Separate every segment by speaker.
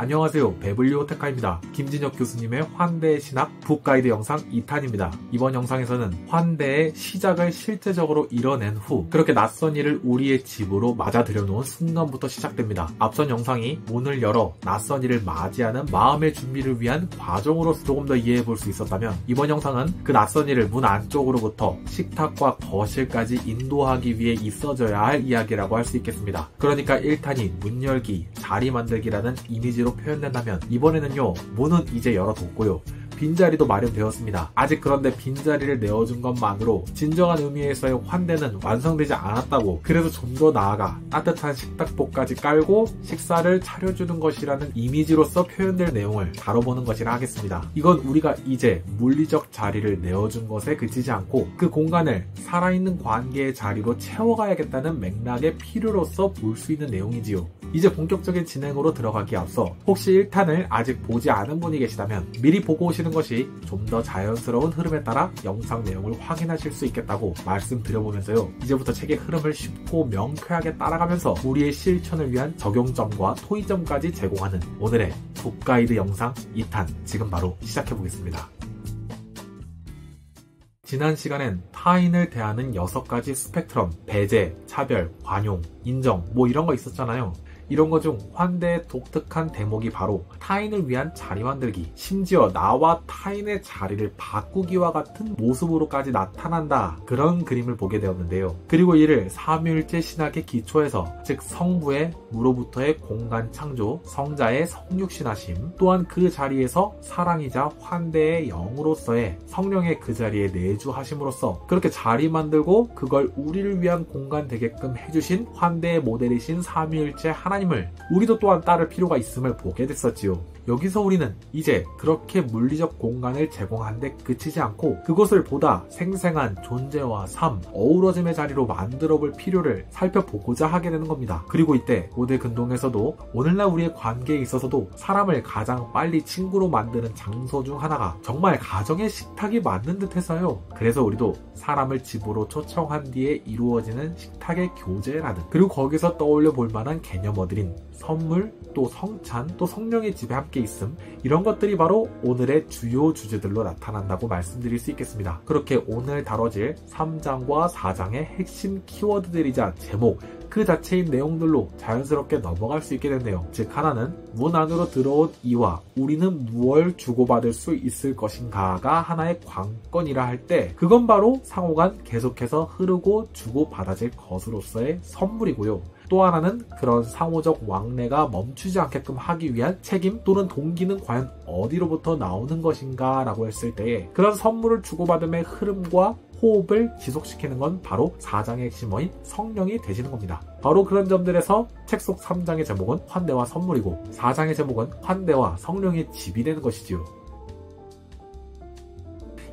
Speaker 1: 안녕하세요, 배블리오테카입니다. 김진혁 교수님의 환대의 신학 북가이드 영상 2탄입니다. 이번 영상에서는 환대의 시작을 실제적으로 이뤄낸 후 그렇게 낯선 일을 우리의 집으로 맞아들여 놓은 순간부터 시작됩니다. 앞선 영상이 문을 열어 낯선 일을 맞이하는 마음의 준비를 위한 과정으로서 조금 더 이해해 볼 수 있었다면, 이번 영상은 그 낯선 일을 문 안쪽으로부터 식탁과 거실까지 인도하기 위해 있어져야 할 이야기라고 할 수 있겠습니다. 그러니까 1탄이 문 열기, 자리 만들기라는 이미지로 표현된다면, 이번에는요, 문은 이제 열어뒀고요, 빈자리도 마련되었습니다. 아직 그런데 빈자리를 내어준 것만으로 진정한 의미에서의 환대는 완성되지 않았다고, 그래서 좀 더 나아가 따뜻한 식탁보까지 깔고 식사를 차려주는 것이라는 이미지로서 표현될 내용을 다뤄보는 것이라 하겠습니다. 이건 우리가 이제 물리적 자리를 내어준 것에 그치지 않고 그 공간을 살아있는 관계의 자리로 채워가야겠다는 맥락의 필요로서 볼 수 있는 내용이지요. 이제 본격적인 진행으로 들어가기에 앞서 혹시 1탄을 아직 보지 않은 분이 계시다면 미리 보고 오시는 것이 좀 더 자연스러운 흐름에 따라 영상 내용을 확인하실 수 있겠다고 말씀드려보면서요, 이제부터 책의 흐름을 쉽고 명쾌하게 따라가면서 우리의 실천을 위한 적용점과 토의점까지 제공하는 오늘의 북가이드 영상 2탄 지금 바로 시작해보겠습니다. 지난 시간엔 타인을 대하는 6가지 스펙트럼, 배제, 차별, 관용, 인정, 이런 거 있었잖아요. 이런 것 중 환대의 독특한 대목이 바로 타인을 위한 자리 만들기, 심지어 나와 타인의 자리를 바꾸기와 같은 모습으로까지 나타난다, 그런 그림을 보게 되었는데요. 그리고 이를 삼위일체 신학의 기초에서, 즉 성부의 무로부터의 공간 창조, 성자의 성육신하심, 또한 그 자리에서 사랑이자 환대의 영으로서의 성령의 그 자리에 내주하심으로써 그렇게 자리 만들고 그걸 우리를 위한 공간 되게끔 해주신 환대의 모델이신 삼위일체 하나님을 우리도 또한 따를 필요가 있음을 보게 됐었지요. 여기서 우리는 이제 그렇게 물리적 공간을 제공한데 그치지 않고 그것을 보다 생생한 존재와 삶, 어우러짐의 자리로 만들어 볼 필요를 살펴보고자 하게 되는 겁니다. 그리고 이때 고대 근동에서도 오늘날 우리의 관계에 있어서도 사람을 가장 빨리 친구로 만드는 장소 중 하나가 정말 가정의 식탁이 맞는 듯해서요. 그래서 우리도 사람을 집으로 초청한 뒤에 이루어지는 식탁의 교제라는, 그리고 거기서 떠올려 볼 만한 개념어들인 선물, 또 성찬, 또 성령의 집에 함께 있음, 이런 것들이 바로 오늘의 주요 주제들로 나타난다고 말씀드릴 수 있겠습니다. 그렇게 오늘 다뤄질 3장과 4장의 핵심 키워드들이자 제목, 그 자체인 내용들로 자연스럽게 넘어갈 수 있게 됐네요. 즉, 하나는 문 안으로 들어온 이와 우리는 무엇을 주고받을 수 있을 것인가가 하나의 관건이라 할 때, 그건 바로 상호간 계속해서 흐르고 주고받아질 것으로서의 선물이고요. 또 하나는 그런 상호적 왕래가 멈추지 않게끔 하기 위한 책임 또는 동기는 과연 어디로부터 나오는 것인가 라고 했을 때에, 그런 선물을 주고받음의 흐름과 호흡을 지속시키는 건 바로 4장의 핵심어인 성령이 되시는 겁니다. 바로 그런 점들에서 책 속 3장의 제목은 환대와 선물이고 4장의 제목은 환대와 성령의 집이 되는 것이지요.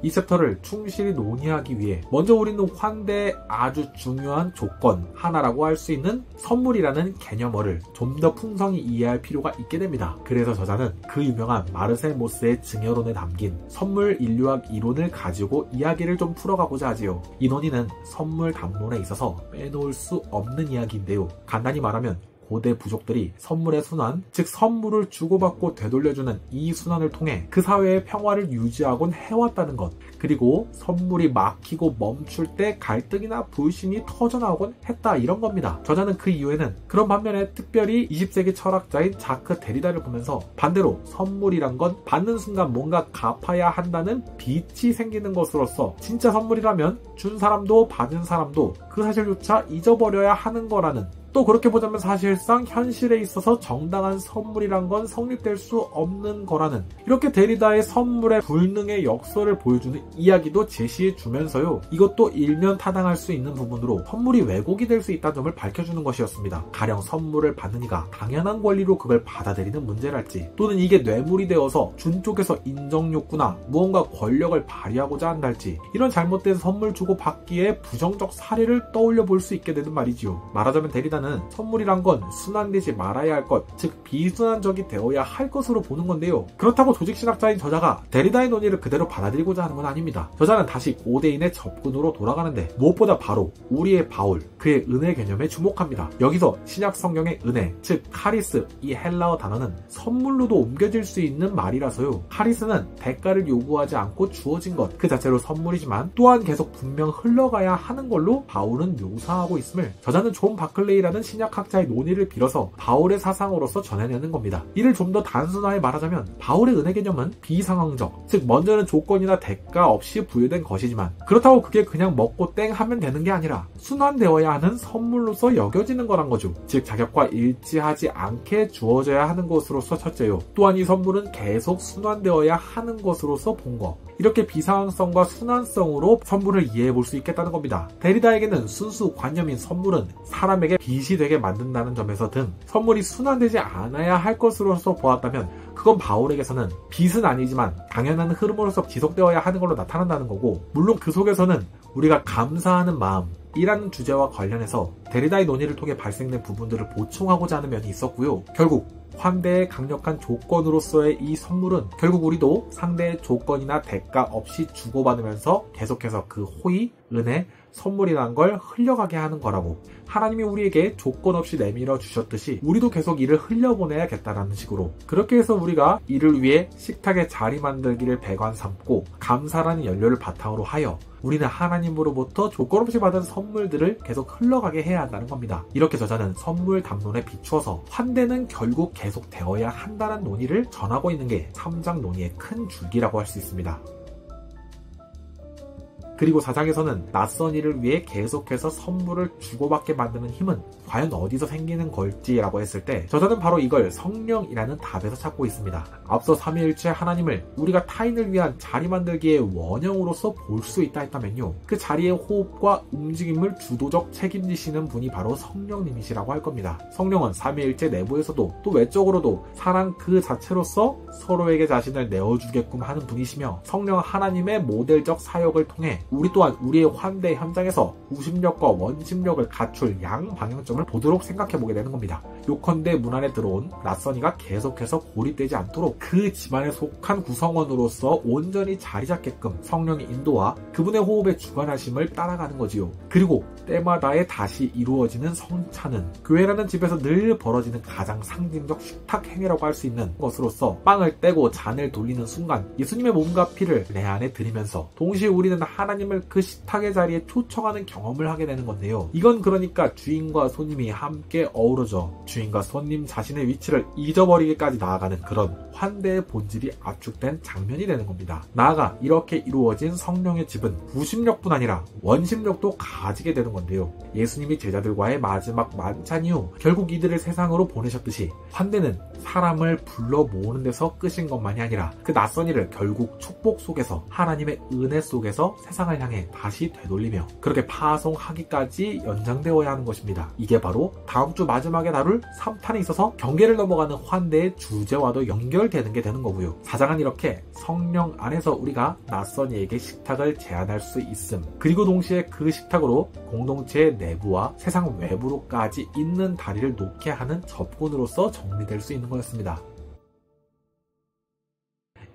Speaker 1: 이 챕터를 충실히 논의하기 위해 먼저 우리는 환대의 아주 중요한 조건 하나라고 할 수 있는 선물이라는 개념어를 좀 더 풍성히 이해할 필요가 있게 됩니다. 그래서 저자는 그 유명한 마르셀 모스의 증여론에 담긴 선물 인류학 이론을 가지고 이야기를 좀 풀어가고자 하지요. 이 논의는 선물 담론에 있어서 빼놓을 수 없는 이야기인데요. 간단히 말하면 고대 부족들이 선물의 순환, 즉 선물을 주고받고 되돌려주는 이 순환을 통해 그 사회의 평화를 유지하곤 해왔다는 것, 그리고 선물이 막히고 멈출 때 갈등이나 불신이 터져나오곤 했다, 이런 겁니다. 저자는 그 이후에는 그런 반면에 특별히 20세기 철학자인 자크 데리다를 보면서 반대로 선물이란 건 받는 순간 뭔가 갚아야 한다는 빚이 생기는 것으로서 진짜 선물이라면 준 사람도 받은 사람도 그 사실조차 잊어버려야 하는 거라는, 또 그렇게 보자면 사실상 현실에 있어서 정당한 선물이란 건 성립될 수 없는 거라는, 이렇게 데리다의 선물의 불능의 역설을 보여주는 이야기도 제시해 주면서요, 이것도 일면 타당할 수 있는 부분으로 선물이 왜곡이 될 수 있다는 점을 밝혀주는 것이었습니다. 가령 선물을 받는 이가 당연한 권리로 그걸 받아들이는 문제랄지, 또는 이게 뇌물이 되어서 준 쪽에서 인정 욕구나 무언가 권력을 발휘하고자 한달지, 이런 잘못된 선물 주고 받기에 부정적 사례를 떠올려 볼 수 있게 되는 말이지요. 말하자면 데리다 저자는 선물이란 건 순환되지 말아야 할 것, 즉 비순환적이 되어야 할 것으로 보는 건데요. 그렇다고 조직신학자인 저자가 데리다의 논의를 그대로 받아들이고자 하는 건 아닙니다. 저자는 다시 고대인의 접근으로 돌아가는데 무엇보다 바로 우리의 바울, 그의 은혜 개념에 주목합니다. 여기서 신약 성경의 은혜, 즉 카리스, 이 헬라어 단어는 선물로도 옮겨질 수 있는 말이라서요. 카리스는 대가를 요구하지 않고 주어진 것 그 자체로 선물이지만 또한 계속 분명 흘러가야 하는 걸로 바울은 묘사하고 있음을 저자는 존 바클레이라는 신약학자의 논의를 빌어서 바울의 사상으로서 전해내는 겁니다. 이를 좀 더 단순하게 말하자면 바울의 은혜 개념은 비상황적, 즉 먼저는 조건이나 대가 없이 부여된 것이지만 그렇다고 그게 그냥 먹고 땡 하면 되는 게 아니라 순환되어야 하는 선물로서 여겨지는 거란 거죠. 즉 자격과 일치하지 않게 주어져야 하는 것으로서 첫째요. 또한 이 선물은 계속 순환되어야 하는 것으로서 본 거. 이렇게 비상황성과 순환성으로 선물을 이해해 볼 수 있겠다는 겁니다. 데리다에게는 순수 관념인 선물은 사람에게 빚이 되게 만든다는 점에서 등 선물이 순환되지 않아야 할 것으로서 보았다면 그건 바울에게서는 빚은 아니지만 당연한 흐름으로서 지속되어야 하는 걸로 나타난다는 거고, 물론 그 속에서는 우리가 감사하는 마음 이라는 주제와 관련해서 데리다의 논의를 통해 발생된 부분들을 보충하고자 하는 면이 있었고요. 결국 환대의 강력한 조건으로서의 이 선물은 결국 우리도 상대의 조건이나 대가 없이 주고받으면서 계속해서 그 호의, 은혜, 선물이라는 걸 흘려가게 하는 거라고, 하나님이 우리에게 조건 없이 내밀어 주셨듯이 우리도 계속 이를 흘려보내야겠다라는 식으로, 그렇게 해서 우리가 이를 위해 식탁에 자리 만들기를 배관 삼고 감사라는 연료를 바탕으로 하여 우리는 하나님으로부터 조건 없이 받은 선물들을 계속 흘러가게 해야 한다는 겁니다. 이렇게 저자는 선물 담론에 비추어서 환대는 결국 계속 되어야 한다는 논의를 전하고 있는 게 3장 논의의 큰 줄기라고 할 수 있습니다. 그리고 4장에서는 낯선 이를 위해 계속해서 선물을 주고받게 만드는 힘은 과연 어디서 생기는 걸지라고 했을 때 저자는 바로 이걸 성령이라는 답에서 찾고 있습니다. 앞서 삼위일체 하나님을 우리가 타인을 위한 자리 만들기의 원형으로서 볼 수 있다 했다면요, 그 자리의 호흡과 움직임을 주도적 책임지시는 분이 바로 성령님이시라고 할 겁니다. 성령은 삼위일체 내부에서도 또 외적으로도 사랑 그 자체로서 서로에게 자신을 내어주게끔 하는 분이시며, 성령 하나님의 모델적 사역을 통해 우리 또한 우리의 환대 현장에서 구심력과 원심력을 갖출 양 방향점을 보도록 생각해보게 되는 겁니다. 요컨대 문 안에 들어온 낯선이가 계속해서 고립되지 않도록 그 집안에 속한 구성원으로서 온전히 자리 잡게끔 성령의 인도와 그분의 호흡에 주관하심을 따라가는 거지요. 그리고 때마다에 다시 이루어지는 성찬은 교회라는 집에서 늘 벌어지는 가장 상징적 식탁 행위라고 할 수 있는 것으로서 빵을 떼고 잔을 돌리는 순간 예수님의 몸과 피를 내 안에 들이면서 동시에 우리는 하나님을 그 식탁의 자리에 초청하는 경험을 하게 되는 건데요. 이건 그러니까 주인과 손님이 함께 어우러져 주인과 손님 자신의 위치를 잊어버리기까지 나아가는 그런 환대의 본질이 압축된 장면이 되는 겁니다. 나아가 이렇게 이루어진 성령의 집은 구심력뿐 아니라 원심력도 가지게 되는 건데요. 예수님이 제자들과의 마지막 만찬 이후 결국 이들을 세상으로 보내셨듯이 환대는 사람을 불러 모으는 데서 끝인 것만이 아니라 그 낯선 이를 결국 축복 속에서 하나님의 은혜 속에서 세상을 향해 다시 되돌리며 그렇게 파송하기까지 연장되어야 하는 것입니다. 이게 바로 다음 주 마지막에 다룰 3탄에 있어서 경계를 넘어가는 환대의 주제와도 연결되는 게 되는 거고요. 4장은 이렇게 성령 안에서 우리가 낯선 이에게 식탁을 제안할 수 있음, 그리고 동시에 그 식탁으로 공동체의 내부와 세상 외부로까지 있는 다리를 놓게 하는 접근으로서 정리될 수 있는 거였습니다.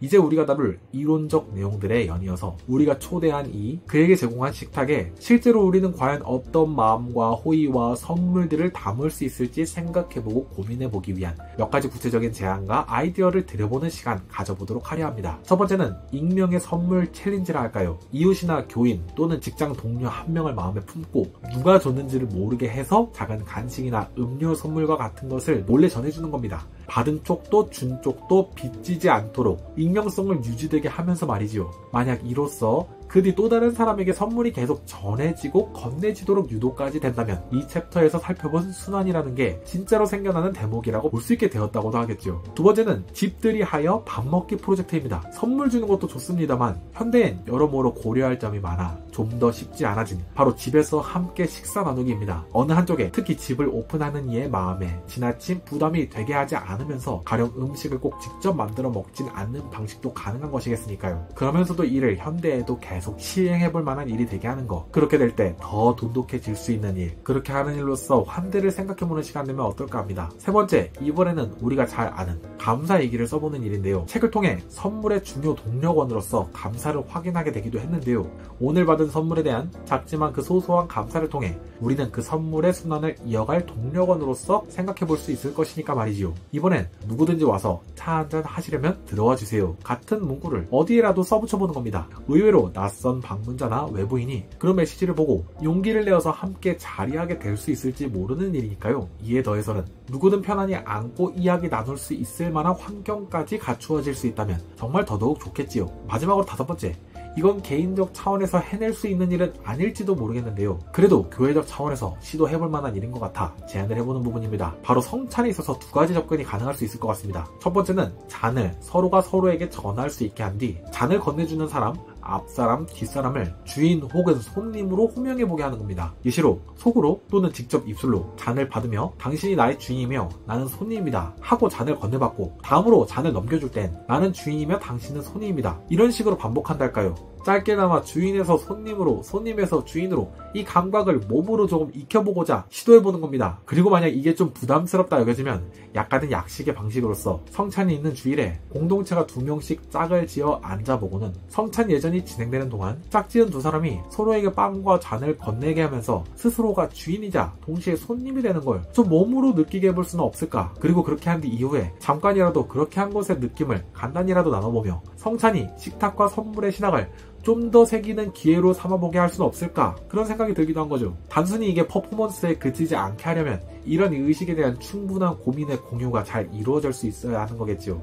Speaker 1: 이제 우리가 다룰 이론적 내용들에 연이어서 우리가 초대한 그에게 제공한 식탁에 실제로 우리는 과연 어떤 마음과 호의와 선물들을 담을 수 있을지 생각해보고 고민해보기 위한 몇 가지 구체적인 제안과 아이디어를 드려보는 시간 가져보도록 하려 합니다. 첫 번째는 익명의 선물 챌린지라 할까요? 이웃이나 교인 또는 직장 동료 한 명을 마음에 품고 누가 줬는지를 모르게 해서 작은 간식이나 음료 선물과 같은 것을 몰래 전해주는 겁니다. 받은 쪽도 준 쪽도 빚지지 않도록 익명성을 유지되게 하면서 말이지요. 만약 이로써 그 뒤 또 다른 사람에게 선물이 계속 전해지고 건네지도록 유도까지 된다면 이 챕터에서 살펴본 순환이라는 게 진짜로 생겨나는 대목이라고 볼 수 있게 되었다고도 하겠죠. 두 번째는 집들이 하여 밥 먹기 프로젝트입니다. 선물 주는 것도 좋습니다만 현대엔 여러모로 고려할 점이 많아 좀 더 쉽지 않아진 바로 집에서 함께 식사 나누기입니다. 어느 한쪽에 특히 집을 오픈하는 이의 마음에 지나친 부담이 되게 하지 않으면서 가령 음식을 꼭 직접 만들어 먹진 않는 방식도 가능한 것이겠으니까요. 그러면서도 이를 현대에도 계속 계속 시행해볼 만한 일이 되게 하는 거. 그렇게 될 때 더 돈독해질 수 있는 일. 그렇게 하는 일로서 환대를 생각해보는 시간 되면 어떨까 합니다. 세 번째, 이번에는 우리가 잘 아는 감사 얘기를 써보는 일인데요. 책을 통해 선물의 중요 동력원으로서 감사를 확인하게 되기도 했는데요. 오늘 받은 선물에 대한 작지만 그 소소한 감사를 통해 우리는 그 선물의 순환을 이어갈 동력원으로서 생각해볼 수 있을 것이니까 말이지요. 이번엔 누구든지 와서 차 한잔 하시려면 들어와 주세요. 같은 문구를 어디에라도 써붙여보는 겁니다. 의외로 낯선 방문자나 외부인이 그런 메시지를 보고 용기를 내어서 함께 자리하게 될 수 있을지 모르는 일이니까요. 이에 더해서는 누구든 편안히 앉고 이야기 나눌 수 있을 만한 환경까지 갖추어질 수 있다면 정말 더더욱 좋겠지요. 마지막으로 다섯 번째, 이건 개인적 차원에서 해낼 수 있는 일은 아닐지도 모르겠는데요. 그래도 교회적 차원에서 시도해볼 만한 일인 것 같아 제안을 해보는 부분입니다. 바로 성찬에 있어서 두 가지 접근이 가능할 수 있을 것 같습니다. 첫 번째는 잔을 서로가 서로에게 전할 수 있게 한 뒤 잔을 건네주는 사람, 앞사람, 뒷사람을 주인 혹은 손님으로 호명해보게 하는 겁니다. 예시로 속으로 또는 직접 입술로 잔을 받으며 당신이 나의 주인이며 나는 손님이다 하고 잔을 건네받고 다음으로 잔을 넘겨줄 땐 나는 주인이며 당신은 손님이다. 이런 식으로 반복한달까요? 짧게나마 주인에서 손님으로, 손님에서 주인으로 이 감각을 몸으로 조금 익혀보고자 시도해보는 겁니다. 그리고 만약 이게 좀 부담스럽다 여겨지면 약간은 약식의 방식으로서 성찬이 있는 주일에 공동체가 2명씩 짝을 지어 앉아보고는 성찬 예전이 진행되는 동안 짝지은 두 사람이 서로에게 빵과 잔을 건네게 하면서 스스로가 주인이자 동시에 손님이 되는 걸 좀 몸으로 느끼게 해볼 수는 없을까? 그리고 그렇게 한 뒤 이후에 잠깐이라도 그렇게 한 것의 느낌을 간단히라도 나눠보며 성찬이 식탁과 선물의 신학을 좀 더 새기는 기회로 삼아보게 할 수는 없을까? 그런 생각이 들기도 한 거죠. 단순히 이게 퍼포먼스에 그치지 않게 하려면 이런 의식에 대한 충분한 고민의 공유가 잘 이루어질 수 있어야 하는 거겠죠.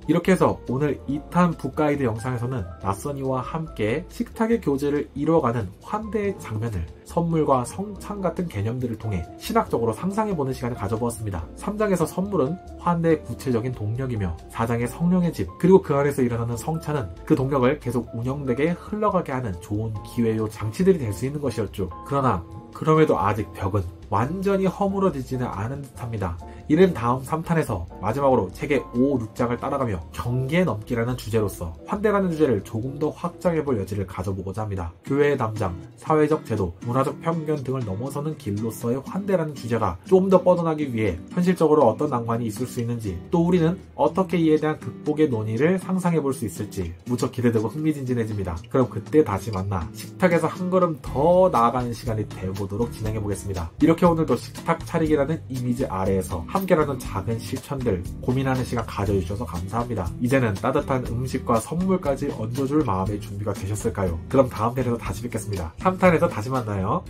Speaker 1: 이렇게 해서 오늘 2탄 북가이드 영상에서는 낯선이와 함께 식탁의 교제를 이루어가는 환대의 장면을 선물과 성찬 같은 개념들을 통해 신학적으로 상상해보는 시간을 가져보았습니다. 3장에서 선물은 환대의 구체적인 동력이며 4장의 성령의 집, 그리고 그 안에서 일어나는 성찬은 그 동력을 계속 운영되게 흘러가게 하는 좋은 기회요 장치들이 될 수 있는 것이었죠. 그러나 그럼에도 아직 벽은 완전히 허물어지지는 않은 듯합니다. 이는 다음 3탄에서 마지막으로 책의 5, 6장을 따라가며 경계 넘기라는 주제로서 환대라는 주제를 조금 더 확장해볼 여지를 가져보고자 합니다. 교회의 담장, 사회적 제도, 문화적 편견 등을 넘어서는 길로서의 환대라는 주제가 좀 더 뻗어나기 위해 현실적으로 어떤 난관이 있을 수 있는지, 또 우리는 어떻게 이에 대한 극복의 논의를 상상해볼 수 있을지 무척 기대되고 흥미진진해집니다. 그럼 그때 다시 만나 식탁에서 한 걸음 더 나아가는 시간이 되어보도록 진행해보겠습니다. 이렇게 오늘도 식탁 차리기라는 이미지 아래에서 함께라는 작은 실천들 고민하는 시간 가져주셔서 감사합니다. 이제는 따뜻한 음식과 선물까지 얹어줄 마음의 준비가 되셨을까요? 그럼 다음 편에서 다시 뵙겠습니다. 3탄에서 다시 만나요.